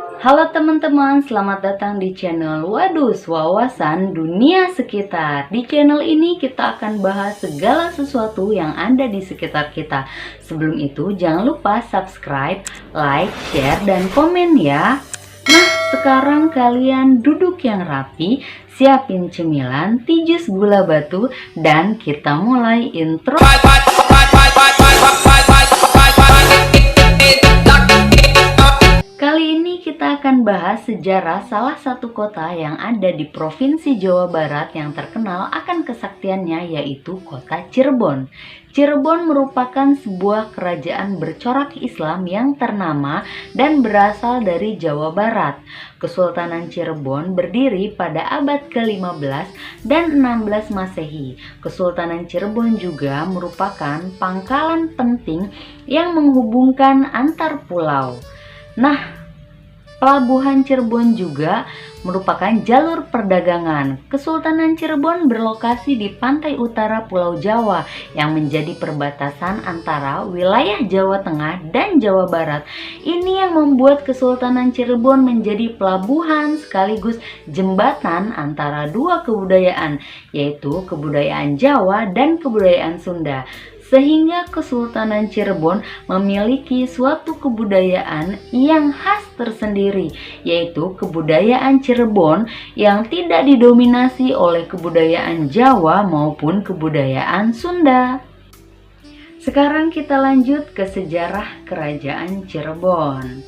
Halo teman-teman, selamat datang di channel Wadus Wawasan Dunia Sekitar. Di channel ini kita akan bahas segala sesuatu yang ada di sekitar kita. Sebelum itu jangan lupa subscribe, like, share, dan komen ya. Nah, sekarang kalian duduk yang rapi, siapin cemilan, tijus gula batu, dan kita mulai intro. Kali ini kita akan bahas sejarah salah satu kota yang ada di Provinsi Jawa Barat yang terkenal akan kesaktiannya, yaitu kota Cirebon. Cirebon merupakan sebuah kerajaan bercorak Islam yang ternama dan berasal dari Jawa Barat. Kesultanan Cirebon berdiri pada abad ke-15 dan 16 Masehi. Kesultanan Cirebon juga merupakan pangkalan penting yang menghubungkan antar pulau. Nah, Pelabuhan Cirebon juga merupakan jalur perdagangan. Kesultanan Cirebon berlokasi di pantai utara Pulau Jawa yang menjadi perbatasan antara wilayah Jawa Tengah dan Jawa Barat. Ini yang membuat Kesultanan Cirebon menjadi pelabuhan sekaligus jembatan antara dua kebudayaan, yaitu kebudayaan Jawa dan kebudayaan Sunda. Sehingga Kesultanan Cirebon memiliki suatu kebudayaan yang khas tersendiri, yaitu kebudayaan Cirebon yang tidak didominasi oleh kebudayaan Jawa maupun kebudayaan Sunda. Sekarang kita lanjut ke sejarah Kerajaan Cirebon.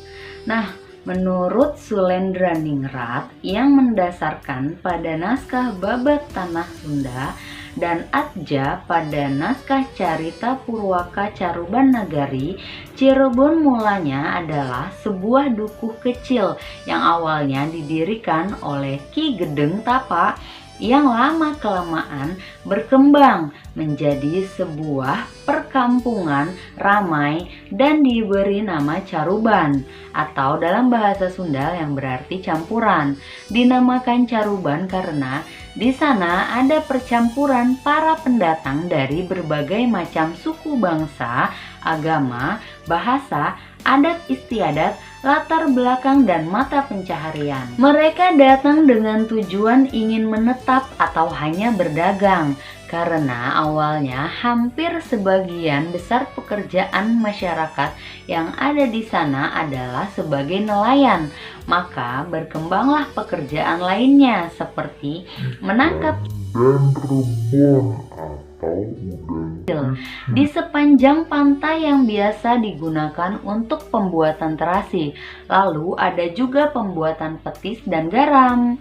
Nah, menurut Sulendraningrat yang mendasarkan pada naskah Babat Tanah Sunda dan Atja pada naskah Carita Purwaka Caruban Nagari, Cirebon mulanya adalah sebuah dukuh kecil yang awalnya didirikan oleh Ki Gedeng Tapa yang lama-kelamaan berkembang menjadi sebuah perkampungan ramai dan diberi nama Caruban, atau dalam bahasa Sunda yang berarti campuran. Dinamakan Caruban karena di sana ada percampuran para pendatang dari berbagai macam suku bangsa, agama, bahasa, adat istiadat, latar belakang, dan mata pencaharian. Mereka datang dengan tujuan ingin menetap atau hanya berdagang, karena awalnya hampir sebagian besar pekerjaan masyarakat yang ada di sana adalah sebagai nelayan. Maka berkembanglah pekerjaan lainnya seperti menangkap dan rebon atau udang di sepanjang pantai yang biasa digunakan untuk pembuatan terasi. Lalu ada juga pembuatan petis dan garam.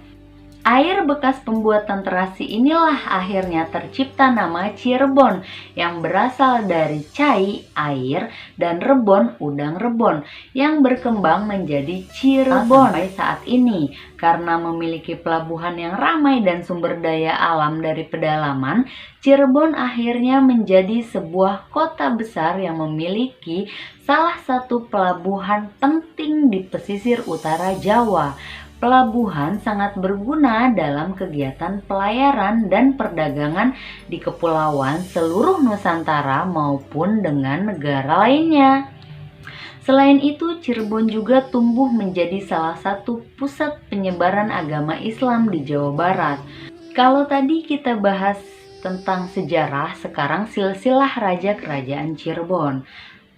Air bekas pembuatan terasi inilah akhirnya tercipta nama Cirebon yang berasal dari cai, air, dan rebon, udang rebon, yang berkembang menjadi Cirebon sampai saat ini. Karena memiliki pelabuhan yang ramai dan sumber daya alam dari pedalaman, Cirebon akhirnya menjadi sebuah kota besar yang memiliki salah satu pelabuhan penting di pesisir utara Jawa. Pelabuhan sangat berguna dalam kegiatan pelayaran dan perdagangan di kepulauan seluruh Nusantara maupun dengan negara lainnya. Selain itu, Cirebon juga tumbuh menjadi salah satu pusat penyebaran agama Islam di Jawa Barat. Kalau tadi kita bahas tentang sejarah, sekarang silsilah raja kerajaan Cirebon.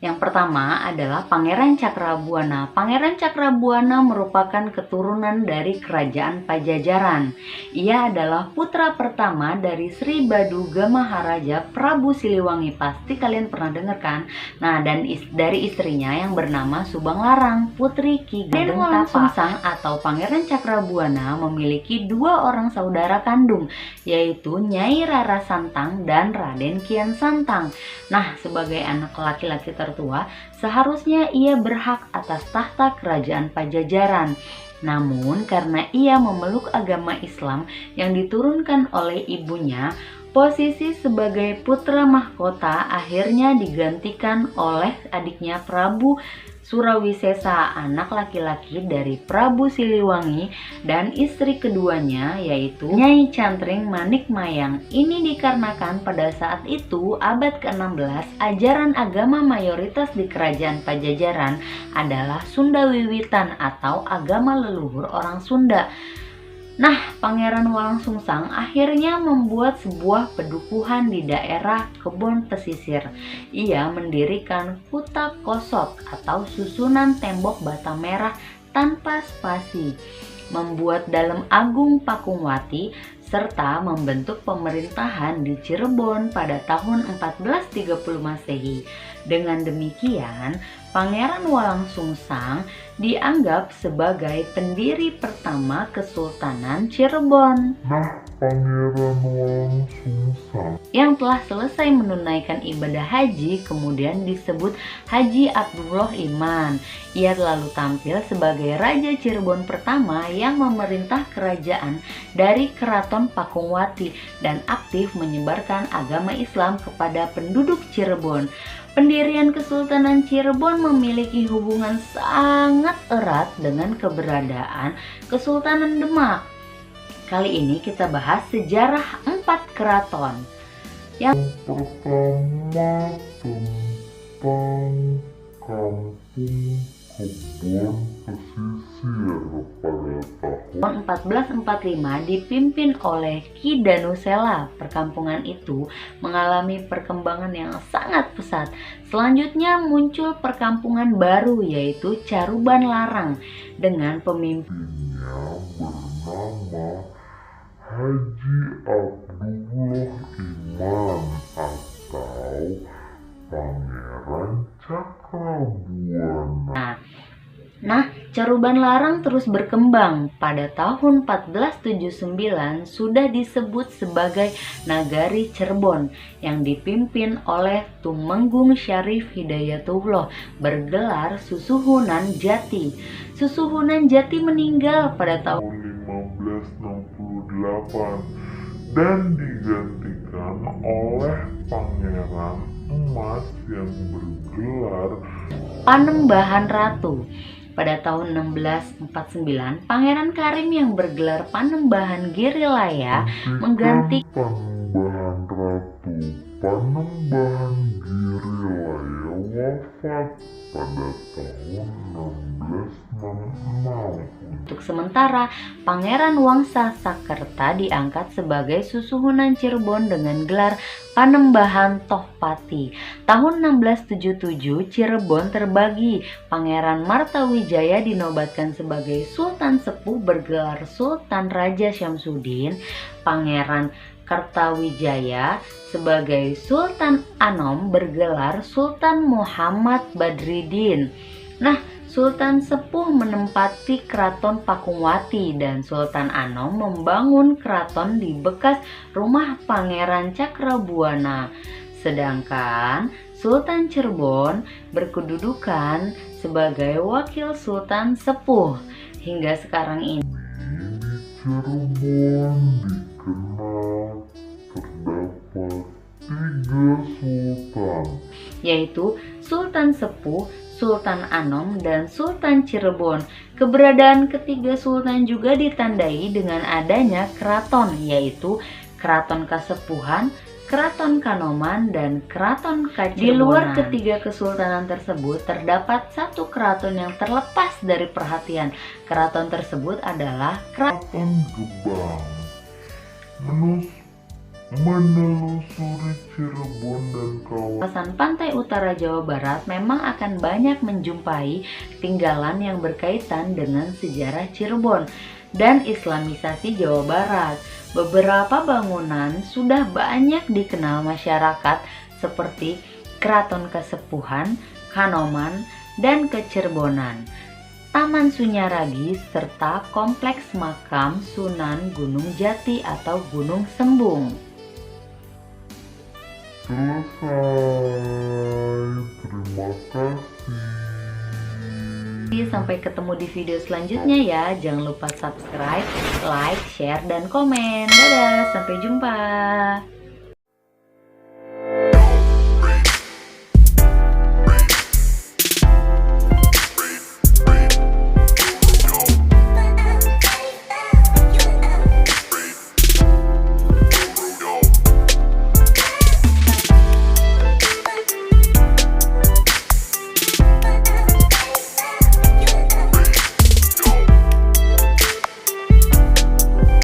Yang pertama adalah Pangeran Cakrabuana. Pangeran Cakrabuana merupakan keturunan dari kerajaan Pajajaran. Ia adalah putra pertama dari Sri Baduga Maharaja Prabu Siliwangi. Pasti kalian pernah dengar kan? Nah, dan dari istrinya yang bernama Subang Larang, putri Ki Gedeng Tapa. Atau Pangeran Cakrabuana memiliki dua orang saudara kandung, yaitu Nyai Rara Santang dan Raden Kian Santang. Nah, sebagai anak laki-laki tertua, seharusnya ia berhak atas tahta kerajaan Pajajaran. Namun karena ia memeluk agama Islam yang diturunkan oleh ibunya, posisi sebagai putra mahkota akhirnya digantikan oleh adiknya Prabu Surawisesa, anak laki-laki dari Prabu Siliwangi dan istri keduanya yaitu Nyai Cantring Manikmayang. Ini dikarenakan pada saat itu abad ke-16 ajaran agama mayoritas di kerajaan Pajajaran adalah Sunda Wiwitan atau agama leluhur orang Sunda. Nah, Pangeran Walangsungsang akhirnya membuat sebuah pedukuhan di daerah Kebon Pesisir. Ia mendirikan Huta Kosot atau susunan tembok bata merah tanpa spasi, membuat Dalem Agung Pakungwati, serta membentuk pemerintahan di Cirebon pada tahun 1430 Masehi. Dengan demikian, Pangeran Walangsungsang dianggap sebagai pendiri pertama Kesultanan Cirebon. Nah, Pangeran Walangsungsang Yang telah selesai menunaikan ibadah haji kemudian disebut Haji Abdullah Iman. Ia lalu tampil sebagai Raja Cirebon pertama yang memerintah kerajaan dari Keraton Pakungwati dan aktif menyebarkan agama Islam kepada penduduk Cirebon. Pendirian Kesultanan Cirebon memiliki hubungan sangat erat dengan keberadaan Kesultanan Demak. Kali ini kita bahas sejarah 4 keraton. Yang pertama tentang Kampung Kebon Pesisir pada tahun 1445 dipimpin oleh Ki Danusela. Perkampungan itu mengalami perkembangan yang sangat pesat. Selanjutnya muncul perkampungan baru yaitu Caruban Larang dengan pemimpinnya bernama Haji Abdullah Iman atau Pangeran Cakrabuana. Nah, Caruban Larang terus berkembang. Pada tahun 1479 sudah disebut sebagai Nagari Cirebon yang dipimpin oleh Tumenggung Syarif Hidayatullah bergelar Susuhunan Jati. Susuhunan Jati meninggal pada tahun 1568 dan digantikan oleh Pangeran Emas yang bergelar Panembahan Ratu. Pada tahun 1649, Pangeran Karim yang bergelar Panembahan Girilaya menggantikan Panembahan Ratu. Panembahan Girilaya wafat pada tahun 1666. Untuk sementara, Pangeran Wangsa Sakerta diangkat sebagai Susuhunan Cirebon dengan gelar Panembahan Tohpati. Tahun 1677 Cirebon terbagi. Pangeran Martawijaya dinobatkan sebagai Sultan Sepuh bergelar Sultan Raja Syamsuddin. Pangeran Kertawijaya sebagai Sultan Anom bergelar Sultan Muhammad Badriddin. Nah, Sultan Sepuh menempati Keraton Pakungwati dan Sultan Anom membangun keraton di bekas rumah Pangeran Cakrabuana. Sedangkan Sultan Cirebon berkedudukan sebagai wakil Sultan Sepuh. Hingga sekarang ini Cirebon dikenal terdapat 3 sultan, yaitu Sultan Sepuh, Sultan Anom, dan Sultan Cirebon. Keberadaan ketiga sultan juga ditandai dengan adanya keraton, yaitu Keraton Kasepuhan, Keraton Kanoman, dan Keraton Kacirebonan. Di luar ketiga kesultanan tersebut terdapat satu keraton yang terlepas dari perhatian. Keraton tersebut adalah Keraton Gebang. Menelusuri Cirebon dan kawasan pantai utara Jawa Barat memang akan banyak menjumpai tinggalan yang berkaitan dengan sejarah Cirebon dan Islamisasi Jawa Barat. Beberapa bangunan sudah banyak dikenal masyarakat seperti Keraton Kasepuhan, Kanoman, dan Kacirebonan, Taman Sunyaragi, serta Kompleks Makam Sunan Gunung Jati atau Gunung Sembung. Selesai. Terima kasih. Sampai ketemu di video selanjutnya ya. Jangan lupa subscribe, like, share, dan komen. Dadah, sampai jumpa.